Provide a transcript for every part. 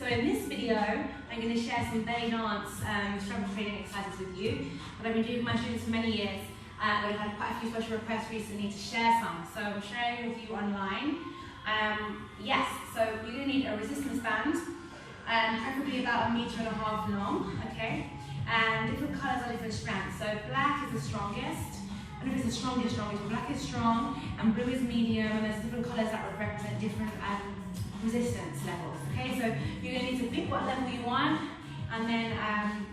So in this video, I'm going to share some BellyDance strength training exercises with you that I've been doing with my students for many years. We've had quite a few special requests recently to share some, so I'm sharing with you online. Yes, so you're going to need a resistance band, preferably about 1.5 meters long, okay? And different colours are different strengths. So black is the strongest. I don't know if it's the strongest, but black is strong and blue is medium, and there's different colours that represent different resistance levels. Okay, so you're going to need to pick what level you want, and then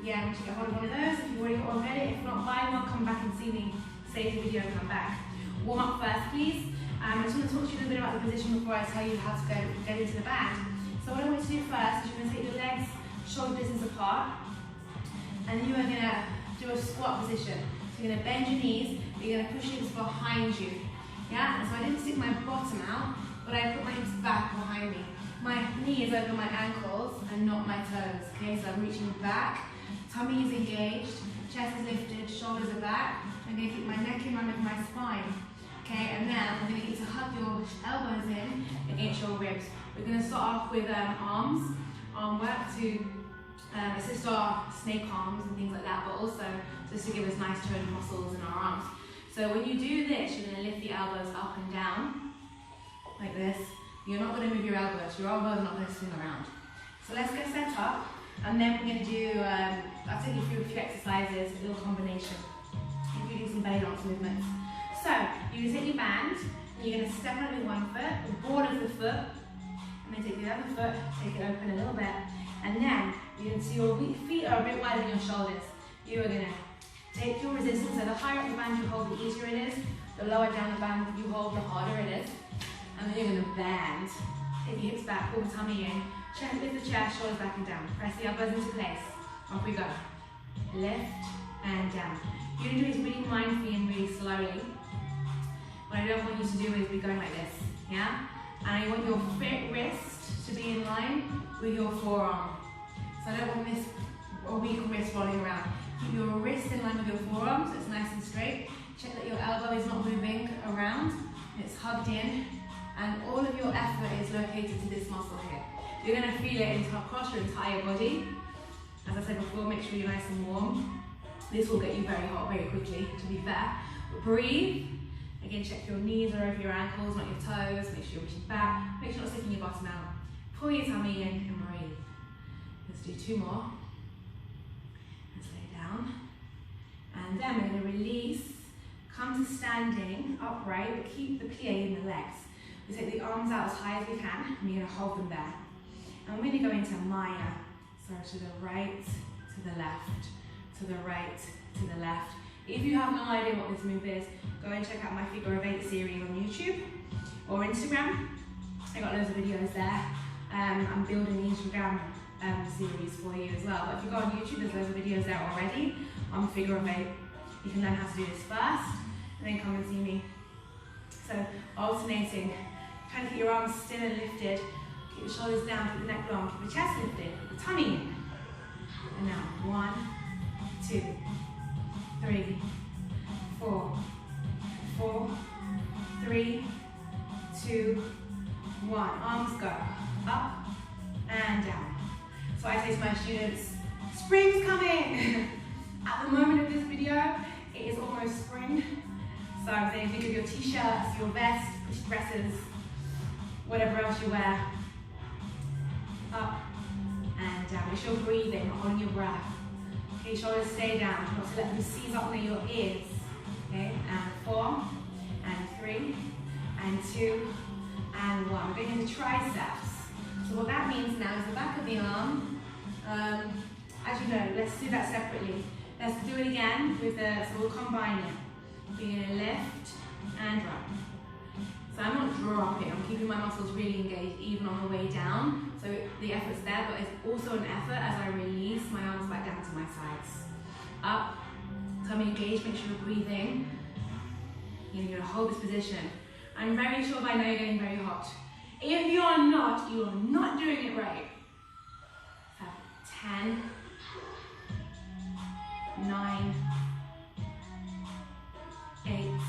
yeah, I'm going to get hold of one of those if you've already got one ready. If not, buy one, come back and see me, save the video and come back. Warm up first, please. I just want to talk to you a little bit about the position before I tell you how to get into the band. So what I want you to do first is you're going to take your legs shoulder distance apart, and you are going to do a squat position. So you're going to bend your knees, but you're going to push your hips behind you. Yeah, and so I didn't stick my bottom out, but I put my hips back behind me. My knee is over my ankles and not my toes. Okay, so I'm reaching back, tummy is engaged, chest is lifted, shoulders are back. I'm going to keep my neck in line with my spine. Okay, and then I'm going to get you to hug your elbows in against your ribs. We're going to start off with arm work to assist our snake arms and things like that, but also just to give us nice toned muscles in our arms. So when you do this, you're going to lift the elbows up and down, like this. You're not going to move your elbows are not going to swing around. So let's get set up, and then we're going to do, I'll take you through a few exercises, a little combination, including some BellyDance movements. So, you're going to take your band, and you're going to step on it with one foot, the board of the foot, and then take the other foot, take it open a little bit, and then you're going to see your feet are a bit wider than your shoulders. You are going to take your resistance, so the higher up the band you hold, the easier it is, the lower down the band you hold, the harder it is. And then you're going to bend, take your hips back, pull the tummy in, lift the chest, shoulders back and down. Press the elbows into place. Off we go. Lift and down. You're going to do this really mindfully and really slowly. What I don't want you to do is be going like this, yeah? And I want your wrist to be in line with your forearm. So I don't want this weak wrist rolling around. Keep your wrist in line with your forearm so it's nice and straight. Check that your elbow is not moving around. It's hugged in. And all of your effort is located to this muscle here. You're going to feel it across your entire body. As I said before, make sure you're nice and warm. This will get you very hot very quickly, to be fair. But breathe. Again, check your knees are over your ankles, not your toes. Make sure you're reaching back. Make sure you're not sticking your bottom out. Pull your tummy in and breathe. Let's do 2 more. Let's lay down. And then we're going to release. Come to standing upright, but keep the plie in the legs. We take the arms out as high as we can, and we're going to hold them there. And we're going to go into Maya. So to the right, to the left, to the right, to the left. If you have no idea what this move is, go and check out my Figure of 8 series on YouTube or Instagram. I got loads of videos there. I'm building the Instagram series for you as well. But if you go on YouTube, there's loads of videos there already on Figure of 8. You can learn how to do this first, and then come and see me. So alternating. Try to keep your arms still and lifted. Keep the shoulders down, keep the neck long, keep the chest lifted, keep the tummy in. And now, 1, 2, 3, 4, 4, 3, 2, 1. Arms go up and down. So I say to my students, spring's coming! At the moment of this video, it is almost spring. So I'm saying think of your t-shirts, your vest, push dresses, whatever else you wear, up and down. Make sure you're breathing, not holding your breath. Okay, shoulders stay down, not to let them seize up near your ears. Okay, and 4, and 3, and 2, and 1. We're going into triceps. So what that means now is the back of the arm. As you know, let's do that separately. Let's do it again with the, so we'll combine it. We're going to lift and drop. So I'm not dropping, I'm keeping my muscles really engaged even on the way down. So the effort's there, but it's also an effort as I release my arms back down to my sides. Up, tummy engaged, make sure you're breathing. You're going to hold this position. I'm very sure by now you're getting very hot. If you are not doing it right. 10, 9, 8,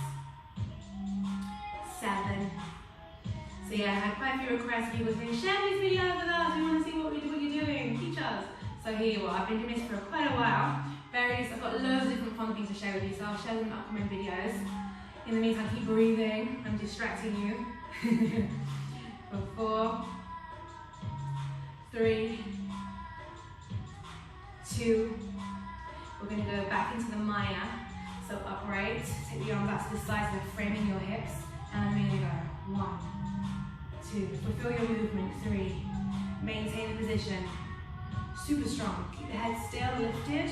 7, So yeah, I had quite a few requests. People saying, share these videos with us. We want to see what you're doing. Teach us. So here you are. I've been doing this for quite a while. I've got loads of different fun things to share with you, so I'll share them in upcoming videos. In the meantime, keep breathing. I'm distracting you. For 4, 3, 2. We're going to go back into the Maya. So upright. Take the arms out to the side, so they're framing your hips. And I'm going to go 1, 2. Fulfill your movement. 3. Maintain the position. Super strong. Keep the head still, lifted.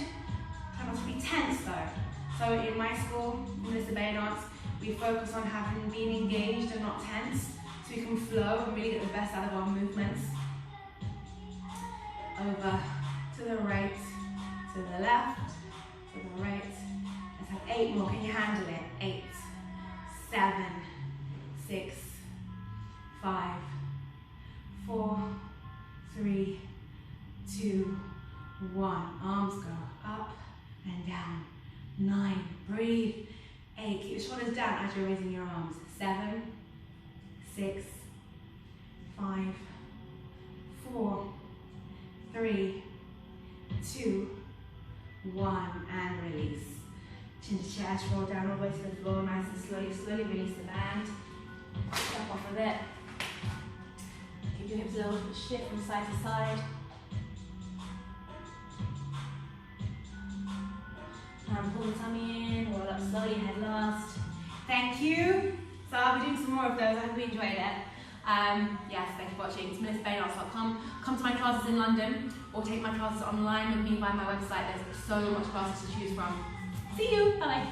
Try not to be tense though. So in my school, in this BellyDance, we focus on being engaged and not tense, so we can flow and really get the best out of our movements. Over to the right, to the left, to the right. Let's have 8 more. Can you handle it? 8, 7, 6, 5, 4, 3, 2, 1. Arms go up and down. 9. Breathe. 8. Keep your shoulders down as you're raising your arms. 7, 6, 5, 4, 3, 2, 1, and release. Chin to chest, roll down all the way to the floor, nice and slowly, slowly release the band. Step off of it. Keep your hips a little bit shift from side to side. And pull the tummy in, roll up slowly, head last. Thank you. So I'll be doing some more of those. I hope you enjoyed it. Yes, thank you for watching. It's BellyDance.com. Come to my classes in London or take my classes online with me via my website. There's so much classes to choose from. See you. Bye.